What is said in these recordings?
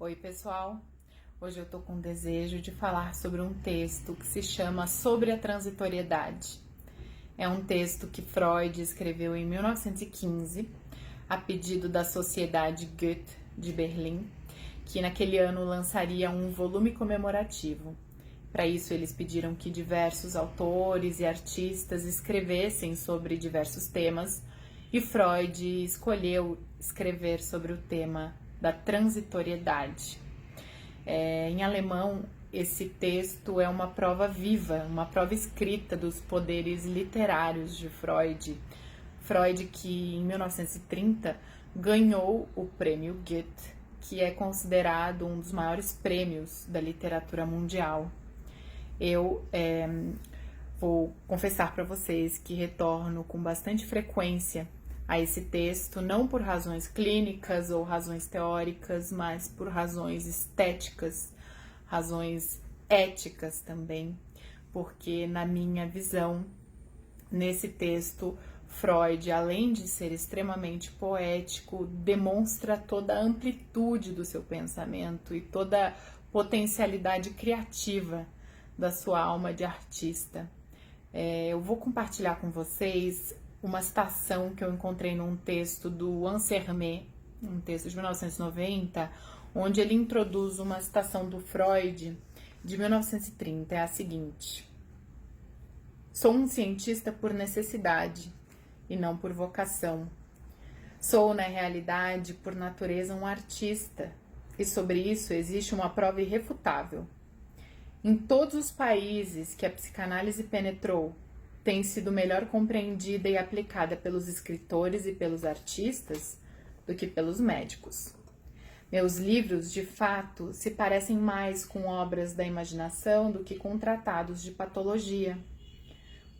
Oi, pessoal! Hoje eu tô com desejo de falar sobre um texto que se chama Sobre a Transitoriedade. É um texto que Freud escreveu em 1915, a pedido da Sociedade Goethe de Berlim, que naquele ano lançaria um volume comemorativo. Para isso, eles pediram que diversos autores e artistas escrevessem sobre diversos temas, e Freud escolheu escrever sobre o tema da transitoriedade. Em alemão, esse texto é uma prova viva, uma prova escrita dos poderes literários de Freud. Freud, que em 1930 ganhou o prêmio Goethe, que é considerado um dos maiores prêmios da literatura mundial. Eu vou confessar para vocês que retorno com bastante frequência a esse texto, não por razões clínicas ou razões teóricas, mas por razões estéticas, razões éticas também, porque na minha visão, nesse texto, Freud, além de ser extremamente poético, demonstra toda a amplitude do seu pensamento e toda a potencialidade criativa da sua alma de artista. Eu vou compartilhar com vocês uma citação que eu encontrei num texto do Ansermet, um texto de 1990, onde ele introduz uma citação do Freud de 1930, é a seguinte: sou um cientista por necessidade e não por vocação. Sou, na realidade, por natureza, um artista, e sobre isso existe uma prova irrefutável. Em todos os países que a psicanálise penetrou, tem sido melhor compreendida e aplicada pelos escritores e pelos artistas do que pelos médicos. Meus livros, de fato, se parecem mais com obras da imaginação do que com tratados de patologia.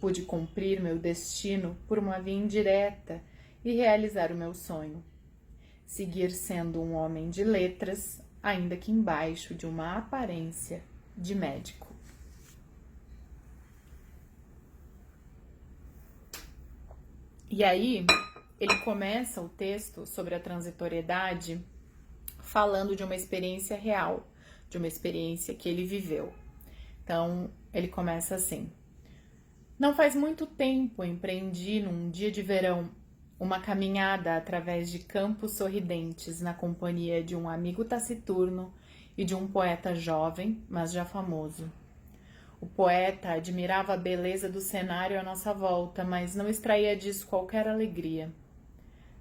Pude cumprir meu destino por uma via indireta e realizar o meu sonho. Seguir sendo um homem de letras, ainda que embaixo de uma aparência de médico. E aí, ele começa o texto sobre a transitoriedade falando de uma experiência real, de uma experiência que ele viveu. Então, ele começa assim: não faz muito tempo empreendi num dia de verão uma caminhada através de campos sorridentes na companhia de um amigo taciturno e de um poeta jovem, mas já famoso. O poeta admirava a beleza do cenário à nossa volta, mas não extraía disso qualquer alegria.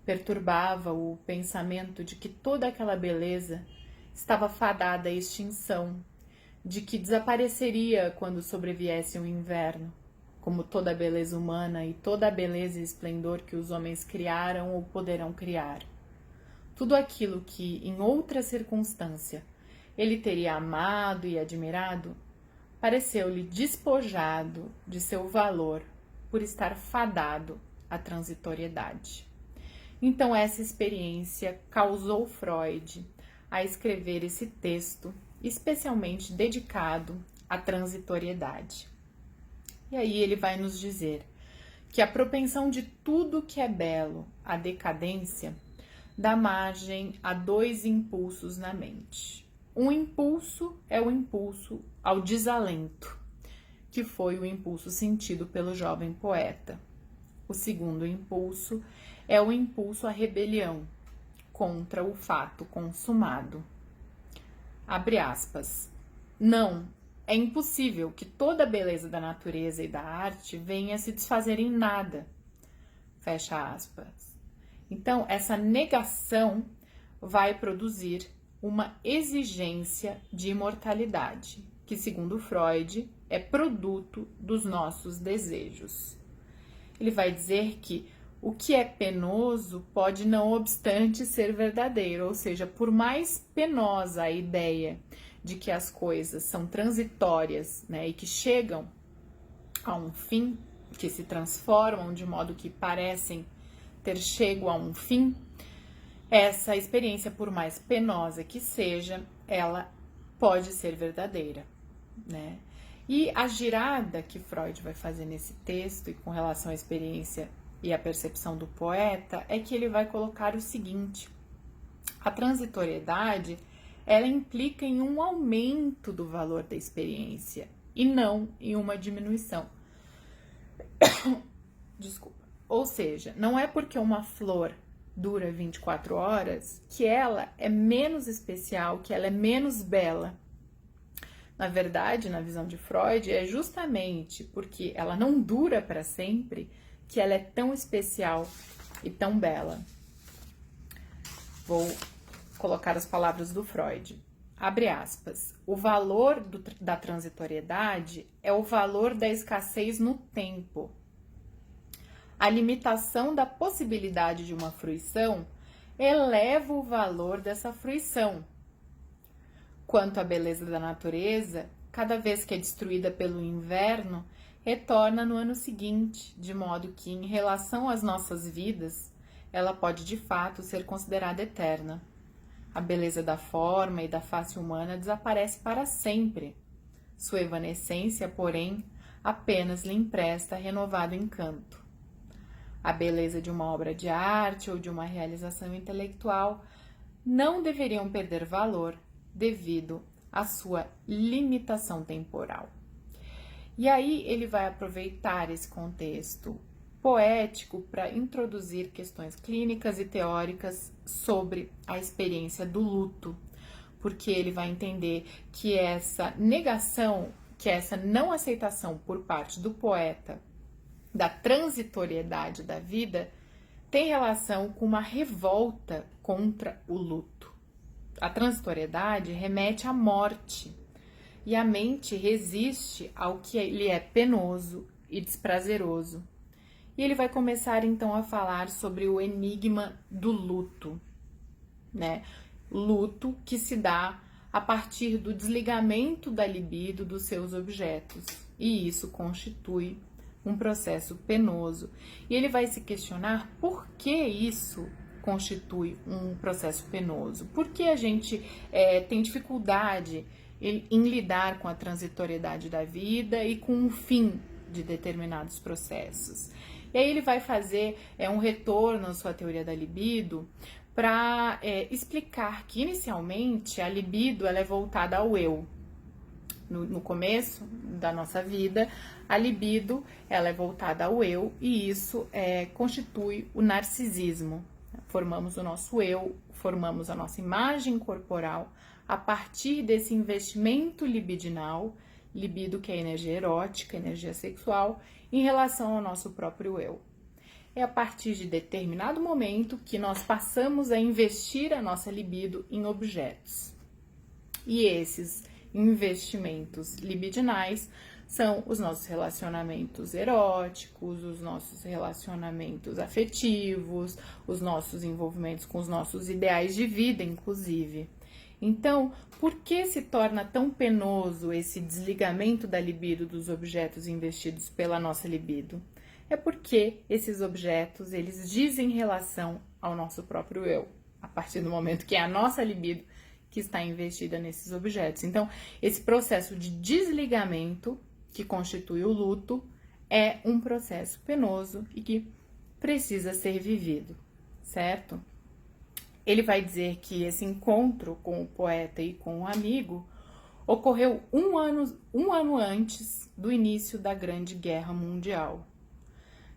Perturbava-o o pensamento de que toda aquela beleza estava fadada à extinção, de que desapareceria quando sobreviesse o inverno, como toda a beleza humana e toda a beleza e esplendor que os homens criaram ou poderão criar. Tudo aquilo que, em outra circunstância, ele teria amado e admirado, pareceu-lhe despojado de seu valor por estar fadado à transitoriedade. Então essa experiência causou Freud a escrever esse texto especialmente dedicado à transitoriedade. E aí ele vai nos dizer que a propensão de tudo que é belo à decadência dá margem a dois impulsos na mente. Um impulso é o impulso ao desalento, que foi o impulso sentido pelo jovem poeta. O segundo impulso é o impulso à rebelião contra o fato consumado. Abre aspas. Não, é impossível que toda a beleza da natureza e da arte venha a se desfazer em nada. Fecha aspas. Então, essa negação vai produzir uma exigência de imortalidade, que, segundo Freud, é produto dos nossos desejos. Ele vai dizer que o que é penoso pode, não obstante, ser verdadeiro, ou seja, por mais penosa a ideia de que as coisas são transitórias, né, e que chegam a um fim, que se transformam de modo que parecem ter chego a um fim, essa experiência, por mais penosa que seja, ela pode ser verdadeira, né? E a girada que Freud vai fazer nesse texto e com relação à experiência e à percepção do poeta é que ele vai colocar o seguinte: a transitoriedade ela implica em um aumento do valor da experiência e não em uma diminuição. Desculpa. Ou seja, não é porque uma flor dura 24 horas que ela é menos especial, que ela é menos bela. Na verdade, na visão de Freud, é justamente porque ela não dura para sempre que ela é tão especial e tão bela. Vou colocar as palavras do Freud. Abre aspas. O valor da transitoriedade é o valor da escassez no tempo. A limitação da possibilidade de uma fruição eleva o valor dessa fruição. Quanto à beleza da natureza, cada vez que é destruída pelo inverno, retorna no ano seguinte, de modo que, em relação às nossas vidas, ela pode de fato ser considerada eterna. A beleza da forma e da face humana desaparece para sempre. Sua evanescência, porém, apenas lhe empresta renovado encanto. A beleza de uma obra de arte ou de uma realização intelectual não deveriam perder valor devido à sua limitação temporal. E aí ele vai aproveitar esse contexto poético para introduzir questões clínicas e teóricas sobre a experiência do luto, porque ele vai entender que essa negação, que essa não aceitação por parte do poeta da transitoriedade da vida tem relação com uma revolta contra o luto. A transitoriedade remete à morte e a mente resiste ao que lhe é penoso e desprazeroso. E ele vai começar então a falar sobre o enigma do luto, né? Luto que se dá a partir do desligamento da libido dos seus objetos, e isso constitui um processo penoso. E ele vai se questionar por que isso constitui um processo penoso, por que a gente tem dificuldade em lidar com a transitoriedade da vida e com o fim de determinados processos. E aí ele vai fazer um retorno à sua teoria da libido para explicar que inicialmente a libido ela é voltada ao eu. No começo da nossa vida, a libido ela é voltada ao eu e isso constitui o narcisismo. Formamos o nosso eu, formamos a nossa imagem corporal a partir desse investimento libidinal, libido que é energia erótica, energia sexual, em relação ao nosso próprio eu. É a partir de determinado momento que nós passamos a investir a nossa libido em objetos. E esses investimentos libidinais são os nossos relacionamentos eróticos, os nossos relacionamentos afetivos, os nossos envolvimentos com os nossos ideais de vida, inclusive. Então, por que se torna tão penoso esse desligamento da libido dos objetos investidos pela nossa libido? É porque esses objetos, eles dizem relação ao nosso próprio eu, a partir do momento que é a nossa libido que está investida nesses objetos. Então, esse processo de desligamento, que constitui o luto, é um processo penoso e que precisa ser vivido, certo? Ele vai dizer que esse encontro com o poeta e com o amigo ocorreu um ano antes do início da Grande Guerra Mundial.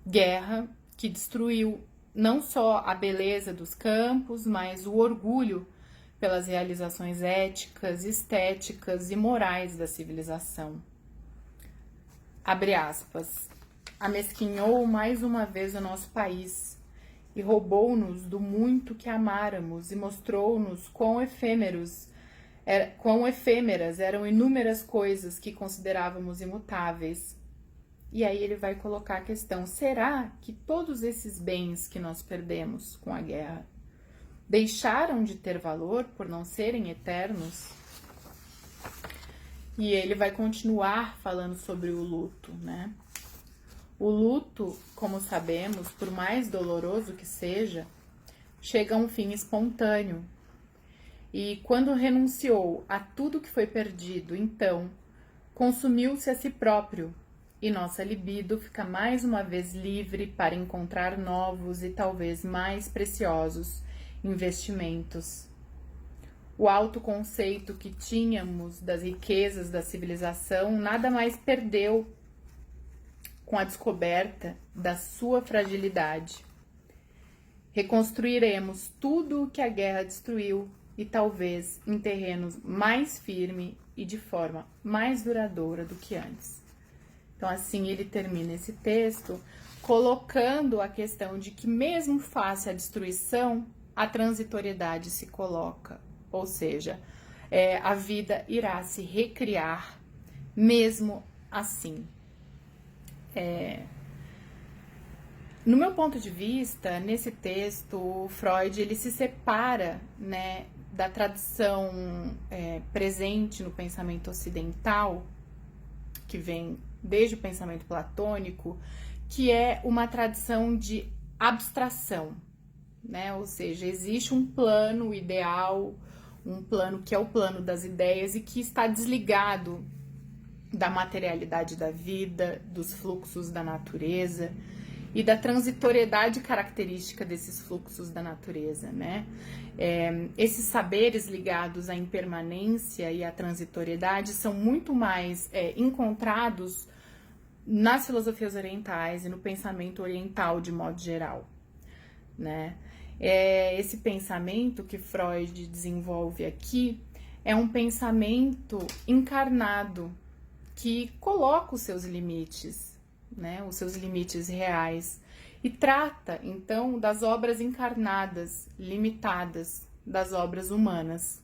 Guerra que destruiu não só a beleza dos campos, mas o orgulho pelas realizações éticas, estéticas e morais da civilização. Abre aspas. Amesquinhou mais uma vez o nosso país e roubou-nos do muito que amáramos e mostrou-nos quão efêmeras eram inúmeras coisas que considerávamos imutáveis. E aí ele vai colocar a questão, será que todos esses bens que nós perdemos com a guerra deixaram de ter valor por não serem eternos? E ele vai continuar falando sobre o luto, né? O luto, como sabemos, por mais doloroso que seja, chega a um fim espontâneo. E quando renunciou a tudo que foi perdido, então, consumiu-se a si próprio, e nossa libido fica mais uma vez livre para encontrar novos e talvez mais preciosos investimentos. o autoconceito que tínhamos das riquezas da civilização nada mais perdeu com a descoberta da sua fragilidade. Reconstruiremos tudo o que a guerra destruiu e talvez em terrenos mais firmes e de forma mais duradoura do que antes. Então, assim, ele termina esse texto colocando a questão de que mesmo face à destruição, a transitoriedade se coloca, ou seja, a vida irá se recriar mesmo assim. No meu ponto de vista, nesse texto, Freud ele se separa, né, da tradição presente no pensamento ocidental, que vem desde o pensamento platônico, que é uma tradição de abstração, né? Ou seja, existe um plano ideal, um plano que é o plano das ideias e que está desligado da materialidade da vida, dos fluxos da natureza e da transitoriedade característica desses fluxos da natureza, né? Esses saberes ligados à impermanência e à transitoriedade são muito mais encontrados nas filosofias orientais e no pensamento oriental de modo geral, né? Esse pensamento que Freud desenvolve aqui é um pensamento encarnado que coloca os seus limites, né? Os seus limites reais e trata então das obras encarnadas, limitadas, das obras humanas.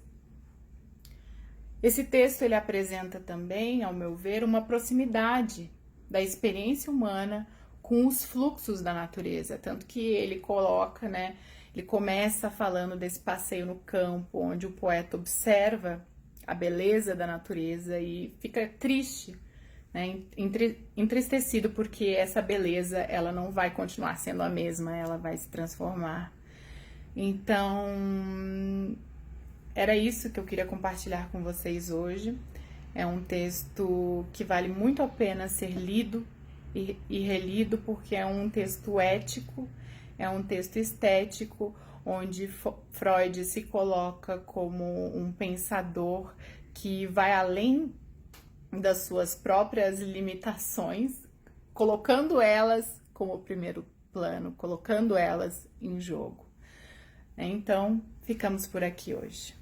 Esse texto ele apresenta também, ao meu ver, uma proximidade da experiência humana com os fluxos da natureza, tanto que ele coloca, né, ele começa falando desse passeio no campo, onde o poeta observa a beleza da natureza e fica triste, né, entristecido porque essa beleza ela não vai continuar sendo a mesma, ela vai se transformar. Então, era isso que eu queria compartilhar com vocês hoje. É um texto que vale muito a pena ser lido e relido, porque é um texto ético, é um texto estético, onde Freud se coloca como um pensador que vai além das suas próprias limitações, colocando elas como primeiro plano, colocando elas em jogo. Então, ficamos por aqui hoje.